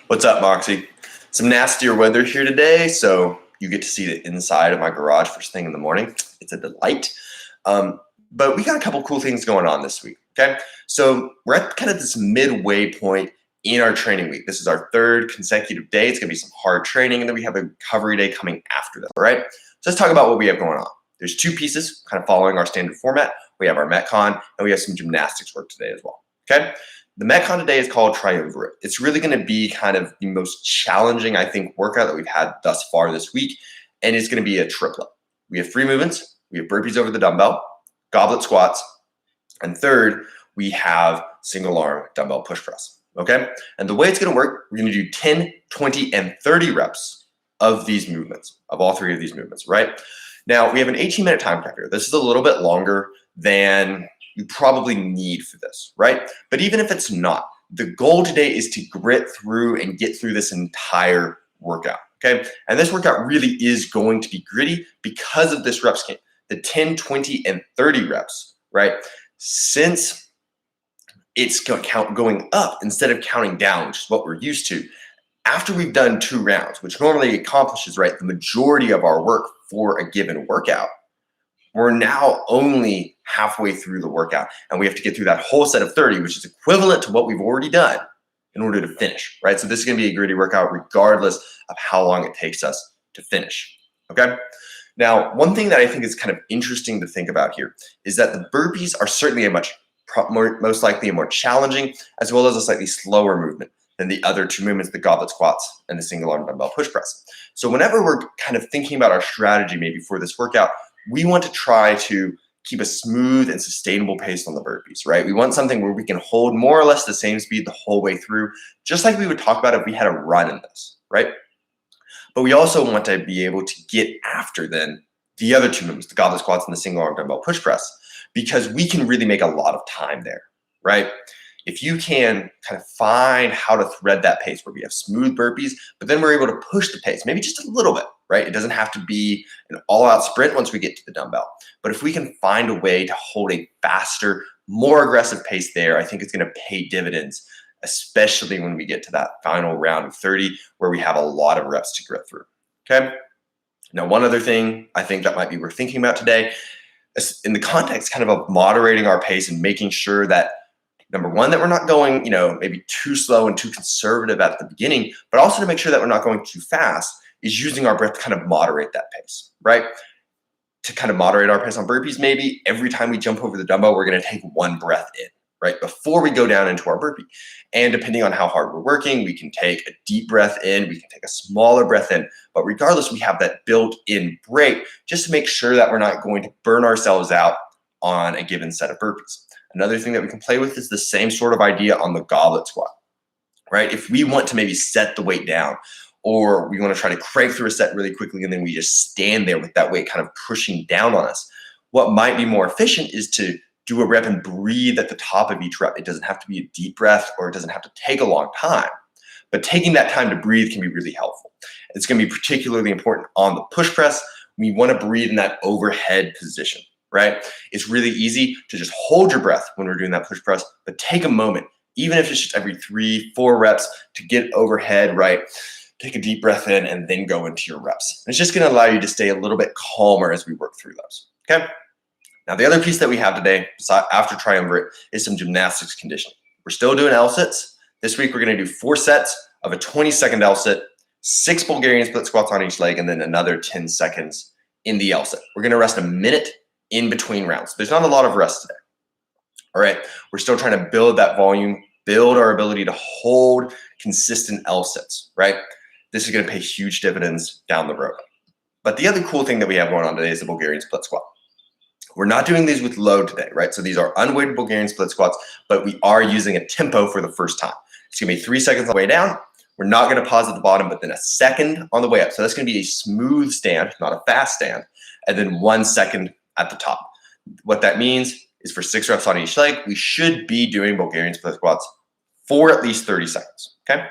What's up, Moxie? Some nastier weather here today, so you get to see the inside of my garage first thing in the morning. It's a delight. But we got a couple cool things going on this week, okay? So we're at kind of this midway point in our training week. This is our third consecutive day. It's gonna be some hard training, and then we have a recovery day coming after this, all right? So let's talk about what we have going on. There's two pieces kind of following our standard format. We have our Metcon, and we have some gymnastics work today as well, okay? The Metcon today is called Triumvirate. It's really going to be kind of the most challenging, I think, workout that we've had thus far this week, and it's going to be a triplet. We have 3 movements. We have burpees over the dumbbell, goblet squats, and third, we have single arm dumbbell push press, okay? And the way it's going to work, we're going to do 10, 20, and 30 reps of these movements, of all 3 of these movements, right? Now, we have an 18-minute time cracker. This is a little bit longer than you probably need for this, right? But even if it's not, the goal today is to grit through and get through this entire workout, okay? And this workout really is going to be gritty because of this rep scheme, the 10, 20, and 30 reps, right? Since it's going up instead of counting down, which is what we're used to, after we've done 2 rounds, which normally accomplishes, right, the majority of our work for a given workout, we're now only halfway through the workout, and we have to get through that whole set of 30, which is equivalent to what we've already done in order to finish, right? So this is going to be a gritty workout regardless of how long it takes us to finish, okay? Now, one thing that I think is kind of interesting to think about here is that the burpees are certainly a most likely a more challenging, as well as a slightly slower movement than the other 2 movements, the goblet squats and the single arm dumbbell push press. So whenever we're kind of thinking about our strategy maybe for this workout, we want to try to keep a smooth and sustainable pace on the burpees, right? We want something where we can hold more or less the same speed the whole way through, just like we would talk about if we had a run in this, right? But we also want to be able to get after then the other 2 movements, the goblet squats and the single arm dumbbell push press, because we can really make a lot of time there, right? If you can kind of find how to thread that pace where we have smooth burpees, but then we're able to push the pace, maybe just a little bit, right? It doesn't have to be an all-out sprint once we get to the dumbbell. But if we can find a way to hold a faster, more aggressive pace there, I think it's going to pay dividends, especially when we get to that final round of 30 where we have a lot of reps to grit through, okay? Now, one other thing I think that might be worth thinking about today is in the context kind of moderating our pace and making sure that number one, that we're not going, maybe too slow and too conservative at the beginning, but also to make sure that we're not going too fast is using our breath to kind of moderate that pace, right? To kind of moderate our pace on burpees, maybe every time we jump over the dumbbell, we're going to take 1 breath in, right? Before we go down into our burpee. And depending on how hard we're working, we can take a deep breath in, we can take a smaller breath in, but regardless, we have that built-in break just to make sure that we're not going to burn ourselves out on a given set of burpees. Another thing that we can play with is the same sort of idea on the goblet squat, right? If we want to maybe set the weight down, or we want to try to crank through a set really quickly and then we just stand there with that weight kind of pushing down on us, what might be more efficient is to do a rep and breathe at the top of each rep. It doesn't have to be a deep breath, or it doesn't have to take a long time, but taking that time to breathe can be really helpful. It's going to be particularly important on the push press. We want to breathe in that overhead position, right? It's really easy to just hold your breath when we're doing that push press, but take a moment, even if it's just every 3, 4 reps to get overhead, right? Take a deep breath in and then go into your reps. And it's just going to allow you to stay a little bit calmer as we work through those, okay? Now, the other piece that we have today after Triumvirate is some gymnastics conditioning. We're still doing L-sits. This week, we're going to do 4 sets of a 20-second L-sit, 6 Bulgarian split squats on each leg, and then another 10 seconds in the L-sit. We're going to rest a minute in between rounds. There's not a lot of rest today. All right, we're still trying to build that volume, build our ability to hold consistent L-sits, right? This is going to pay huge dividends down the road. But the other cool thing that we have going on today is the Bulgarian split squat. We're not doing these with load today, right? So these are unweighted Bulgarian split squats, but we are using a tempo for the first time. It's going to be 3 seconds on the way down. We're not going to pause at the bottom, but then a second on the way up. So that's going to be a smooth stand, not a fast stand, and then 1 second at the top. What that means is for 6 reps on each leg, we should be doing Bulgarian split squats for at least 30 seconds, okay?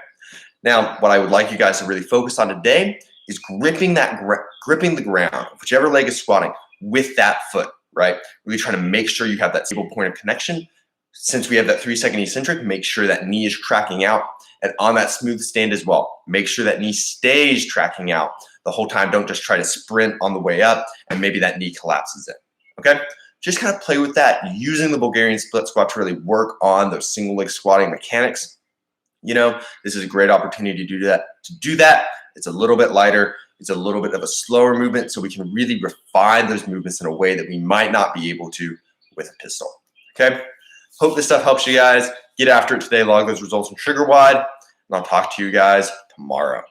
Now, what I would like you guys to really focus on today is gripping the ground, whichever leg is squatting, with that foot, right? Really trying to make sure you have that stable point of connection. Since we have that 3-second eccentric, make sure that knee is cracking out and on that smooth stand as well. Make sure that knee stays tracking out the whole time. Don't just try to sprint on the way up and maybe that knee collapses in, okay? Just kind of play with that, using the Bulgarian split squat to really work on those single leg squatting mechanics. You know, this is a great opportunity to do that. It's a little bit lighter. It's a little bit of a slower movement, so we can really refine those movements in a way that we might not be able to with a pistol, okay? Hope this stuff helps you guys. Get after it today. Log those results in HomeWOD, and I'll talk to you guys tomorrow.